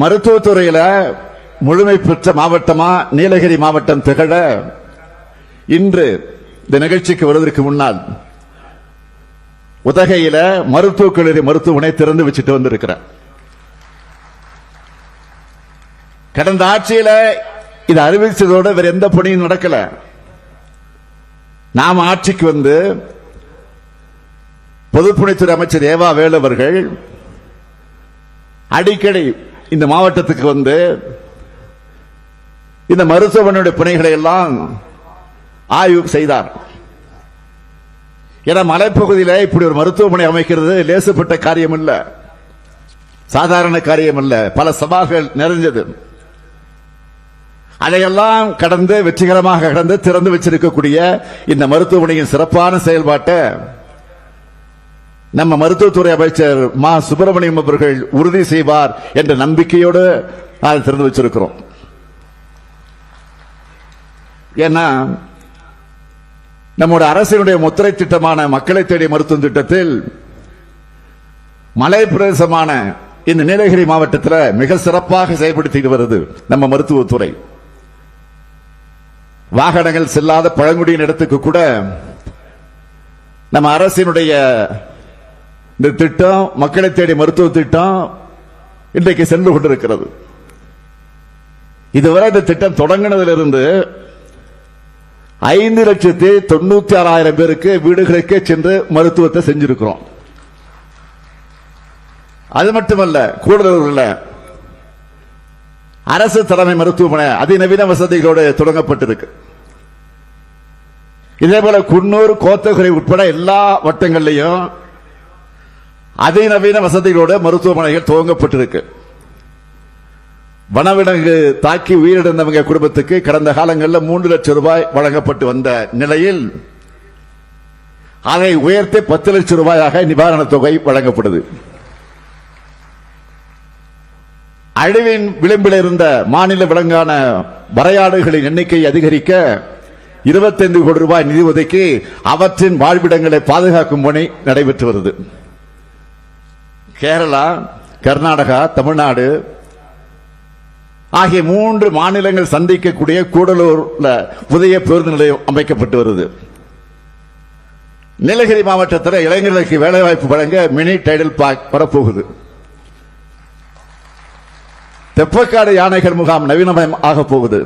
மருத்துவத்துறையில முழுமை பெற்ற மாவட்டமா நீலகிரி மாவட்டம் திகழ இன்று இந்த நிகழ்ச்சிக்கு வருவதற்கு முன்னால் உதகையில மருத்துவக் கல்லூரி மருத்துவமனை திறந்து வச்சுட்டு வந்திருக்கிறேன். கடந்த ஆட்சியில இது அறிவிச்சதோடு வேற எந்த பணியும் நடக்கல. நாம் ஆட்சிக்கு வந்து பொதுப்பணித்துறை அமைச்சர் ஏவா வேலு அவர்கள் அடிக்கடி இந்த மாவட்டத்துக்கு வந்து இந்த மருத்துவமனையுடைய பணிகளை எல்லாம் ஆய்வு செய்தார். ஏன்னா மலைப்பகுதியில் இப்படி ஒரு மருத்துவமனை அமைக்கிறது லேசுப்பட்ட காரியம் இல்ல, சாதாரண காரியம் இல்ல. பல சவால்கள் நிறைஞ்சது. அதையெல்லாம் கடந்து வெற்றிகரமாக கடந்து திறந்து வச்சிருக்கக்கூடிய இந்த மருத்துவமனையின் சிறப்பான செயல்பாட்டை நம்ம மருத்துவத்துறை அமைச்சர் மா சுப்பிரமணியம் அவர்கள் உறுதி செய்வார் என்ற நம்பிக்கையோடு அதை திறந்து வச்சிருக்கிறோம். ஏன்னா நம்முடைய அரசினுடைய முத்திரை திட்டமான மக்களை தேடிய மருத்துவ திட்டத்தில் மலை பிரதேசமான இந்த நீலகிரி மாவட்டத்தில் மிக சிறப்பாக செயல்படுத்திட்டு வருது நம்ம மருத்துவத்துறை. வாகனங்கள் செல்லாத பழங்குடியின் இடத்துக்கு கூட நம்ம அரசினுடைய இந்த திட்டம் மக்களை தேடி மருத்துவ திட்டம் இன்றைக்கு சென்று கொண்டிருக்கிறது. இதுவரை இந்த திட்டம் தொடங்கினதிலிருந்து 5,96,000 பேருக்கு வீடுகளுக்கே சென்று மருத்துவத்தை செஞ்சிருக்கிறோம். அது மட்டுமல்ல, கூடலூர்ல அரசு தலைமை மருத்துவமனை அதிநவீன வசதிகளோடு தொடங்கப்பட்டிருக்கு. இதே போல குன்னூர், கோத்தகிரி உட்பட எல்லா வட்டங்களிலையும் அதிநவீன வசதிகளோடு மருத்துவமனைகள் துவங்கப்பட்டிருக்கு. வனவிலங்கு தாக்கி உயிரிழந்தவங்க குடும்பத்துக்கு கடந்த காலங்களில் 3 லட்சம் ரூபாய் வழங்கப்பட்டு வந்த நிலையில் அதை உயர்த்தி 10 லட்சம் ரூபாயாக நிவாரணத் தொகை வழங்கப்படுது. அழிவின் விளிம்பில் இருந்த மாநில விலங்கான வரையாடுகளின் எண்ணிக்கை அதிகரிக்க 25 கோடி ரூபாய் நிதி ஒதுக்கி அவற்றின் வாழ்விடங்களை பாதுகாக்கும் பணி நடைபெற்று வருது. கேரளா, கர்நாடகா, தமிழ்நாடு ஆகிய 3 மாநிலங்கள் சந்திக்கக்கூடிய கூடலூர்ல புதிய பேருந்து நிலையம் அமைக்கப்பட்டு வருது. நீலகிரி மாவட்டத்தில் இளைஞர்களுக்கு வேலைவாய்ப்பு வழங்க மினி டைடல் பார்க் வரப்போகுது. தெப்பக்காடு யானைகள் முகாம் நவீனமயம் ஆக போகுது.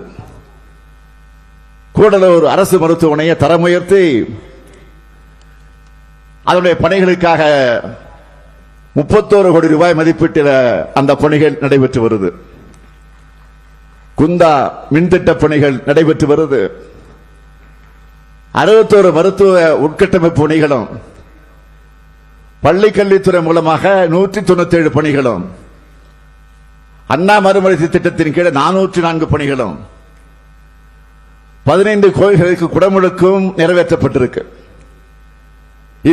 கூடலூர் அரசு மருத்துவமனையை தரம் உயர்த்தி அதனுடைய பணிகளுக்காக 31 கோடி ரூபாய் மதிப்பீட்டில் அந்த பணிகள் நடைபெற்று வருது. குந்தா மின்திட்ட பணிகள் நடைபெற்று வருது. 61 மருத்துவ உட்கட்டமைப்பு பணிகளும், பள்ளி கல்வித்துறை மூலமாக 197 பணிகளும், அண்ணா மறுமலர்ச்சி திட்டத்தின் கீழ் 404 பணிகளும், 15 கோயில்களுக்கு குடமுழுக்கும் நிறைவேற்றப்பட்டிருக்கு.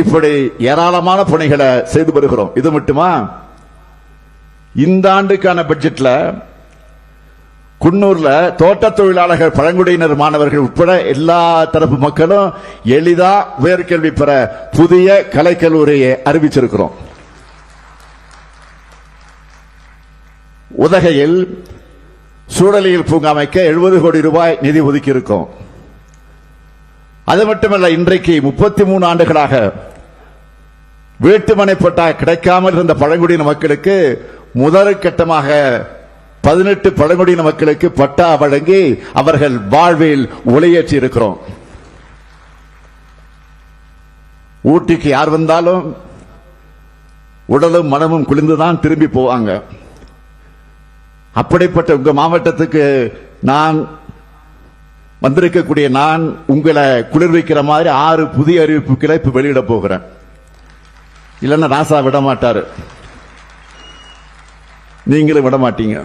இப்படி ஏராளமான பணிகளை செய்து வருகிறோம். இது மட்டுமா, இந்த ஆண்டுக்கான பட்ஜெட்ல குன்னூர்ல தோட்ட தொழிலாளர்கள், பழங்குடியினர் மாணவர்கள் உட்பட எல்லா தரப்பு மக்களும் எளிதா உயர்கல்வி பெற புதிய கலைக்கல்லூரியை அறிவிச்சிருக்கிறோம். உதகையில் சூழலியல் பூங்கா அமைக்க 70 கோடி ரூபாய் நிதி ஒதுக்கி இருக்கும். அது மட்டுமல்ல, இன்றைக்கு 33 ஆண்டுகளாக வீட்டுமனை பட்டா கிடைக்காமல் இருந்த பழங்குடியின மக்களுக்கு முதல் கட்டமாக 18 பழங்குடியின மக்களுக்கு பட்டா வழங்கி அவர்கள் வாழ்வில் ஒளியேற்றி இருக்கிறோம். ஊட்டிக்கு யார் வந்தாலும் உடலும் மனமும் குளிர்ந்துதான் திரும்பி போவாங்க. அப்படிப்பட்ட உங்க மாவட்டத்துக்கு நான் வந்திருக்கக்கூடிய நான் உங்களை குளிர்விக்கிற மாதிரி 6 புதிய அறிவிப்புகளை இப்ப வெளியிட போகிறேன். இல்லைன்னா ராசா விட மாட்டாரு, நீங்களும் விட மாட்டீங்க.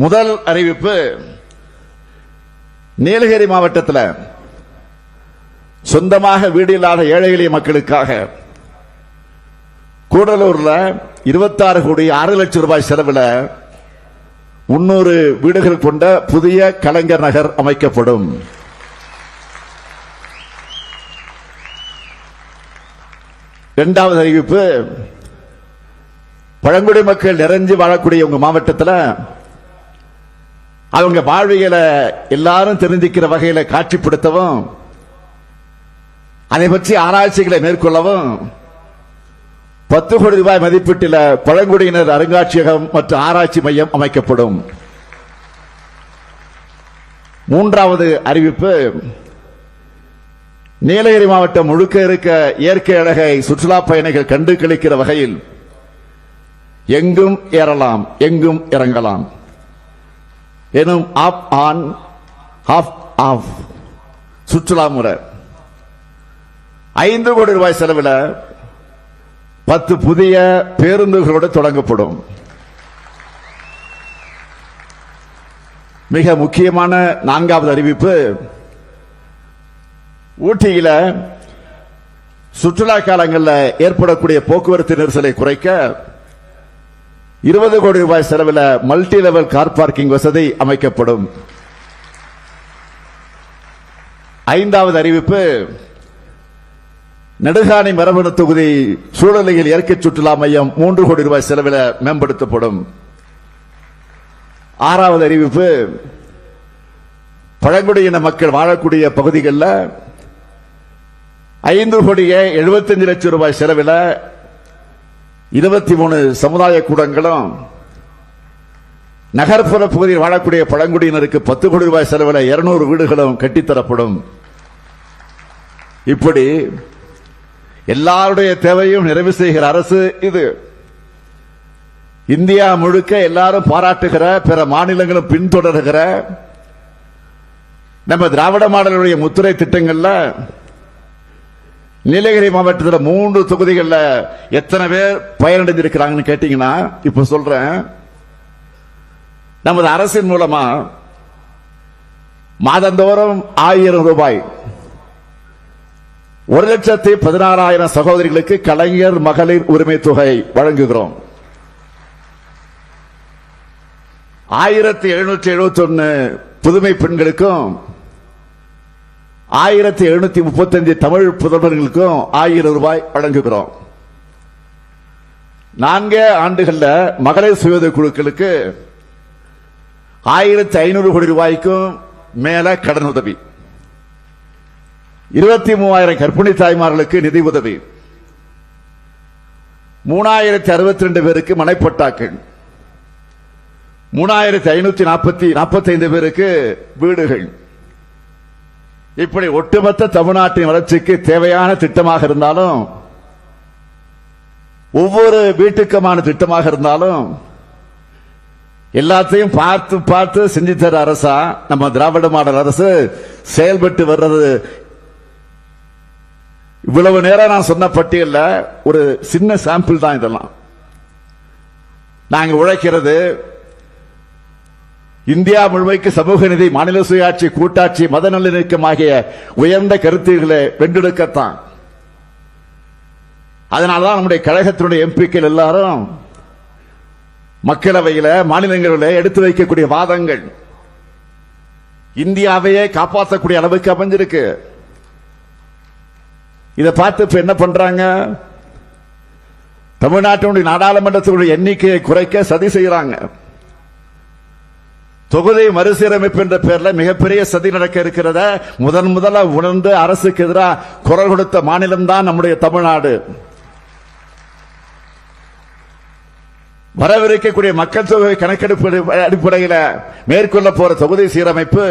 முதல் அறிவிப்பு, நீலகிரி மாவட்டத்தில் சொந்தமாக வீடு இல்லாத ஏழை எளிய மக்களுக்காக கூடலூர்ல 26 கோடி 6 லட்சம் ரூபாய் செலவில் 300 வீடுகள் கொண்ட புதிய கலைஞர் நகர் அமைக்கப்படும். இரண்டாவது அறிவிப்பு, பழங்குடி மக்கள் நிறைஞ்சு வாழக்கூடிய உங்க மாவட்டத்தில் அவங்க வாழ்வியலை எல்லாரும் தெரிஞ்சுக்கிற வகையில காட்சிப்படுத்தவும் அதை பற்றி ஆராய்ச்சிகளை மேற்கொள்ளவும் 10 கோடி ரூபாய் மதிப்பீட்டில் பழங்குடியினர் அருங்காட்சியகம் மற்றும் ஆராய்ச்சி மையம் அமைக்கப்படும். மூன்றாவது அறிவிப்பு, நீலகிரி மாவட்டம் முழுக்க இருக்க இயற்கை அழகை சுற்றுலா பயணிகள் கண்டு களிக்கிற வகையில் எங்கும் ஏறலாம் எங்கும் இறங்கலாம் எனும் ஆப் ஆன் ஆஃப் ஆஃப் சுற்றுலா முறை 5 கோடி ரூபாய் செலவில் 10 புதிய பேருந்துகளோடு தொடங்கப்படும். மிக முக்கியமான 4வது அறிவிப்பு, ஊட்டியில சுற்றுலா காலங்களில் ஏற்படக்கூடிய போக்குவரத்து நெரிசலை குறைக்க 20 கோடி ரூபாய் செலவில் மல்டி லெவல் கார் பார்க்கிங் வசதி அமைக்கப்படும். 5வது அறிவிப்பு, நெடுகாணி மரபணு தொகுதி சூழலியல் இயற்கை சுற்றுலா மையம் 3 கோடி ரூபாய் செலவில் மேம்படுத்தப்படும். 6வது அறிவிப்பு, பழங்குடியின மக்கள் வாழக்கூடிய பகுதிகளில் 5 கோடியே 75 லட்சம் ரூபாய் செலவில் 23 சமுதாய கூடங்களும், நகர்ப்புற பகுதியில் வாழக்கூடிய பழங்குடியினருக்கு 10 கோடி ரூபாய் செலவில் 200 வீடுகளும் கட்டித்தரப்படும். இப்படி எல்லாருடைய தேவையும் நிறைவு செய்கிற அரசு இது. இந்தியா முழுக்க எல்லாரும் பாராட்டுகிற, பிற மாநிலங்களும் பின்தொடர்கிற நம்ம திராவிட மாடலுடைய முத்துரை திட்டங்கள்ல நீலகிரி மாவட்டத்தில் 3 தொகுதிகளில் எத்தனை பேர் பயனடைந்திருக்கிறாங்கன்னு கேட்டீங்கன்னா, இப்ப சொல்றேன், நமது அரசின் மூலமா மாதந்தோறும் 1000 ரூபாய் 1,16,000 சகோதரிகளுக்கு கலைஞர் மகளிர் உரிமை தொகை வழங்குகிறோம். 1771 புதுமை பெண்களுக்கும் 1735 தமிழ் புதல்வர்களுக்கும் 1000 ரூபாய் வழங்குகிறோம். 4 ஆண்டுகள்ல மகளிர் சுய குழுக்களுக்கு 1500 கோடி ரூபாய்க்கும் மேல கடன் உதவி, 23,000 கர்ப்பிணி தாய்மார்களுக்கு நிதி உதவி, 3062 பேருக்கு மனைப்பட்டாக்கள், 3545 பேருக்கு வீடுகள். இப்படி ஒட்டுமொத்த தமிழ்நாட்டின் வளர்ச்சிக்கு தேவையான திட்டமாக இருந்தாலும், ஒவ்வொரு வீட்டுக்குமான திட்டமாக இருந்தாலும், எல்லாத்தையும் பார்த்து பார்த்து செஞ்சு தர அரசா நம்ம திராவிட மாடல் அரசு செயல்பட்டு வர்றது. இவ்வளவு நேரம் நான் சொன்ன பட்டியல்ல ஒரு சின்ன சாம்பிள் தான் இதெல்லாம். நாங்க உழைக்கிறது இந்தியா முழுமைக்கு சமூக நீதி, மாநில சுயாட்சி, கூட்டாட்சி, மத நல்லிணக்கம் ஆகிய உயர்ந்த கருத்துக்களை வென்றெடுக்கத்தான். அதனால்தான் நம்முடைய கழகத்தினுடைய எம்பிக்கள் எல்லாரும் மக்களவையில், மாநிலங்களில் எடுத்து வைக்கக்கூடிய வாதங்கள் இந்தியாவையே காப்பாற்றக்கூடிய அளவுக்கு அமைஞ்சிருக்கு. இதை பார்த்து இப்ப என்ன பண்றாங்க? தமிழ்நாட்டினுடைய நாடாளுமன்றத்தினுடைய எண்ணிக்கையை குறைக்க சதி செய்யறாங்க. தொகுதி மறுசீரமைப்பு என்ற பெயரில் மிகப்பெரிய சதி நடக்க இருக்கிறத முதல்ல உணர்ந்து அரசுக்கு எதிராக குரல் கொடுத்த மாநிலம் தான் நம்முடைய தமிழ்நாடு. வரவிருக்கக்கூடிய மக்கள் தொகை கணக்கெடுப்பு அடிப்படையில் மேற்கொள்ள போற தொகுதி சீரமைப்பு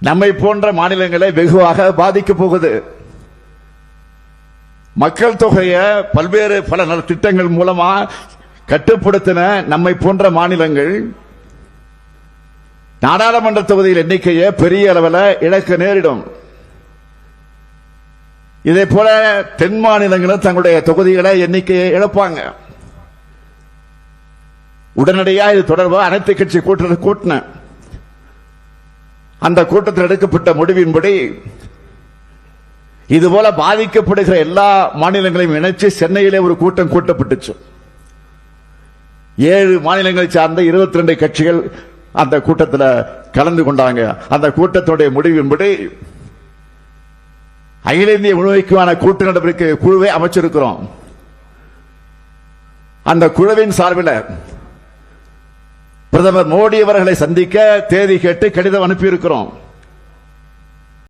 நம்மை போன்ற மாநிலங்களை வெகுவாக பாதிக்க போகுது. மக்கள் தொகையை பல்வேறு பல திட்டங்கள் மூலமா கட்டுப்படுத்தின நம்மை போன்ற மாநிலங்கள் நாடாளுமன்ற தொகுதியில் எண்ணிக்கையை பெரிய அளவில் இழக்க நேரிடும். இதே போல தென் மாநிலங்களும் தங்களுடைய தொகுதிகளை எண்ணிக்கையை இழப்பாங்க. உடனடியாக இது தொடர்பாக அனைத்து கட்சி கூட்டத்தில் கூட்டின அந்த கூட்டத்தில் எடுக்கப்பட்ட முடிவின்படி இதுபோல பாதிக்கப்படுகிற எல்லா மாநிலங்களையும் இணைச்சு சென்னையிலே ஒரு கூட்டம் கூட்டப்பட்டுச்சு. 7 மாநிலங்களை சார்ந்த 22 கட்சிகள் அந்த கூட்டத்தில் கலந்து கொண்டாங்க. அந்த கூட்டத்துடைய முடிவின்படி அகில இந்திய முழுமைக்கான கூட்டு நடவடிக்கை குழுவை அமைச்சிருக்கிறோம். அந்த குழுவின் சார்பில் பிரதமர் மோடி அவர்களை சந்திக்க தேதி கேட்டு கடிதம் அனுப்பியிருக்கிறோம்.